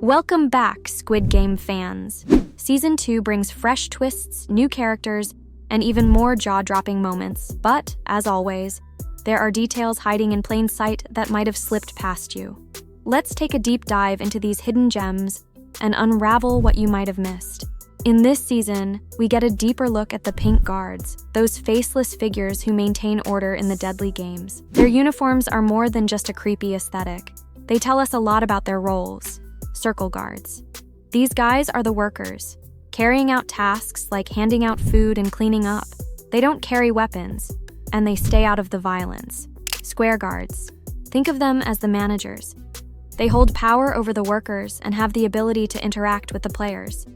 Welcome back, Squid Game fans. Season 2 brings fresh twists, new characters, and even more jaw-dropping moments. But, as always, there are details hiding in plain sight that might have slipped past you. Let's take a deep dive into these hidden gems and unravel what you might have missed. In this season, we get a deeper look at the Pink Guards, those faceless figures who maintain order in the deadly games. Their uniforms are more than just a creepy aesthetic. They tell us a lot about their roles. Circle guards. These guys are the workers, carrying out tasks like handing out food and cleaning up. They don't carry weapons, and they stay out of the violence. Square guards. Think of them as the managers. They hold power over the workers and have the ability to interact with the players.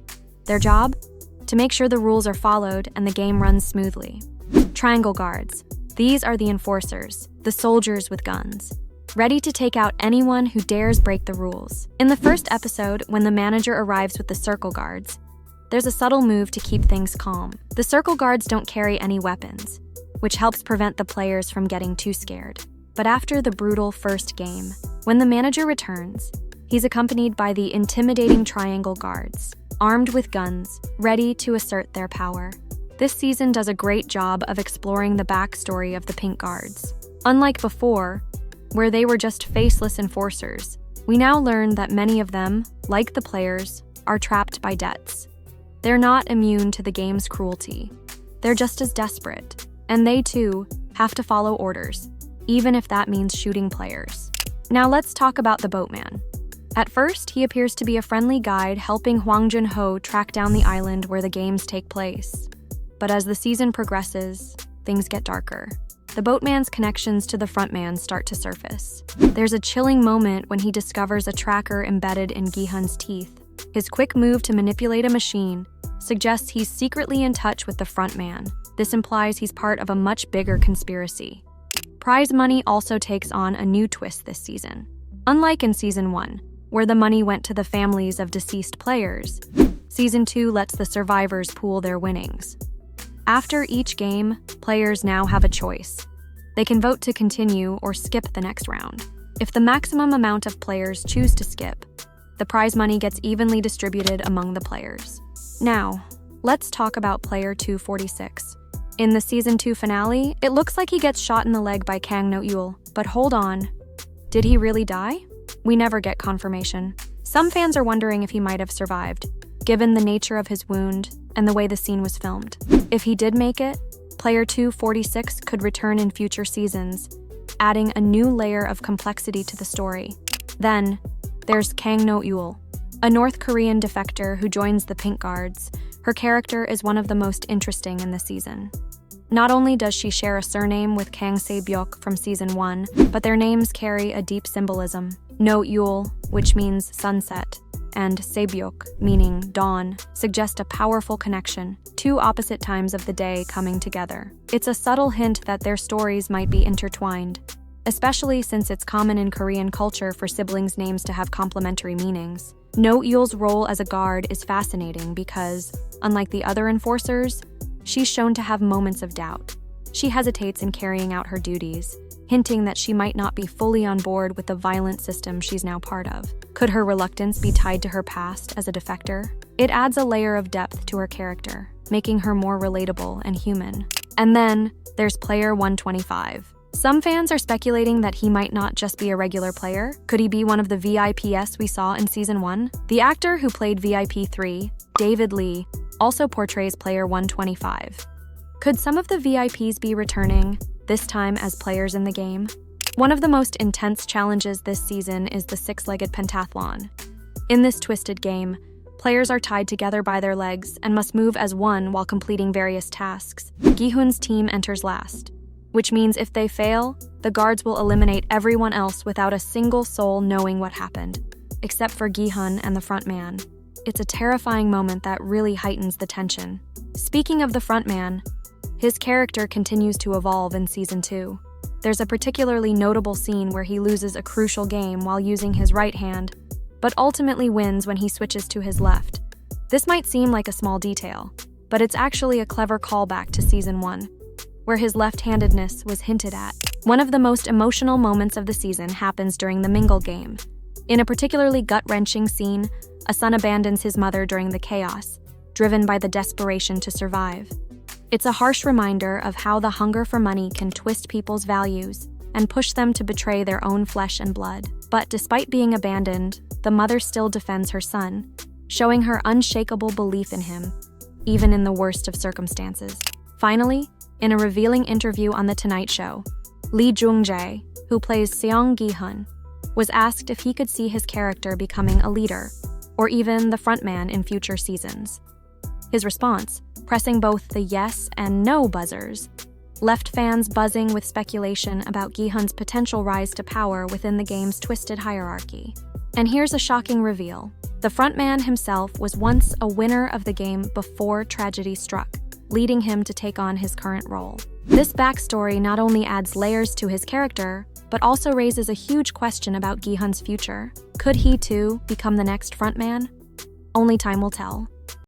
Their job? To make sure the rules are followed and the game runs smoothly. Triangle guards. These are the enforcers, the soldiers with guns, ready to take out anyone who dares break the rules. In the first episode, when the manager arrives with the circle guards, there's a subtle move to keep things calm. The circle guards don't carry any weapons, which helps prevent the players from getting too scared. But after the brutal first game, when the manager returns, he's accompanied by the intimidating triangle guards, armed with guns, ready to assert their power. This season does a great job of exploring the backstory of the Pink Guards. Unlike before, where they were just faceless enforcers, we now learn that many of them, like the players, are trapped by debts. They're not immune to the game's cruelty. They're just as desperate, and they too have to follow orders, even if that means shooting players. Now let's talk about the Boatman. At first, he appears to be a friendly guide helping Hwang Jun-ho track down the island where the games take place. But as the season progresses, things get darker. The Boatman's connections to the frontman start to surface. There's a chilling moment when he discovers a tracker embedded in Gi-hun's teeth. His quick move to manipulate a machine suggests he's secretly in touch with the frontman. This implies he's part of a much bigger conspiracy. Prize money also takes on a new twist this season. Unlike in Season 1, where the money went to the families of deceased players, Season 2 lets the survivors pool their winnings. After each game, players now have a choice. They can vote to continue or skip the next round. If the maximum amount of players choose to skip, the prize money gets evenly distributed among the players. Now, let's talk about player 246. In the Season 2 finale, it looks like he gets shot in the leg by Kang No-eul. But hold on, did he really die? We never get confirmation. Some fans are wondering if he might have survived, given the nature of his wound and the way the scene was filmed. If he did make it, player 246 could return in future seasons, adding a new layer of complexity to the story. Then, there's Kang No-eul, a North Korean defector who joins the Pink Guards. Her character is one of the most interesting in the season. Not only does she share a surname with Kang Se-byuk from Season 1, but their names carry a deep symbolism. No-eul, which means sunset, and Se-byuk, meaning dawn, suggest a powerful connection, two opposite times of the day coming together. It's a subtle hint that their stories might be intertwined, especially since it's common in Korean culture for siblings' names to have complementary meanings. No-eul's role as a guard is fascinating because, unlike the other enforcers, she's shown to have moments of doubt. She hesitates in carrying out her duties, hinting that she might not be fully on board with the violent system she's now part of. Could her reluctance be tied to her past as a defector? It adds a layer of depth to her character, making her more relatable and human. And then, there's player 125. Some fans are speculating that he might not just be a regular player. Could he be one of the VIPs we saw in Season 1? The actor who played VIP 3, David Lee, also portrays player 125. Could some of the VIPs be returning, this time as players in the game? One of the most intense challenges this season is the six-legged pentathlon. In this twisted game, players are tied together by their legs and must move as one while completing various tasks. Gi-hun's team enters last, which means if they fail, the guards will eliminate everyone else without a single soul knowing what happened, except for Gi-hun and the frontman. It's a terrifying moment that really heightens the tension. Speaking of the frontman, his character continues to evolve in Season 2. There's a particularly notable scene where he loses a crucial game while using his right hand, but ultimately wins when he switches to his left. This might seem like a small detail, but it's actually a clever callback to Season 1, where his left-handedness was hinted at. One of the most emotional moments of the season happens during the Mingle game. In a particularly gut-wrenching scene, a son abandons his mother during the chaos, driven by the desperation to survive. It's a harsh reminder of how the hunger for money can twist people's values and push them to betray their own flesh and blood. But despite being abandoned, the mother still defends her son, showing her unshakable belief in him, even in the worst of circumstances. Finally, in a revealing interview on The Tonight Show, Lee Jung-jae, who plays Seong Gi-hun, was asked if he could see his character becoming a leader, or even the frontman in future seasons. His response, pressing both the yes and no buzzers, left fans buzzing with speculation about Gi-hun's potential rise to power within the game's twisted hierarchy. And here's a shocking reveal. The frontman himself was once a winner of the game before tragedy struck, leading him to take on his current role. This backstory not only adds layers to his character, but also raises a huge question about Gi-hun's future. Could he, too, become the next frontman? Only time will tell.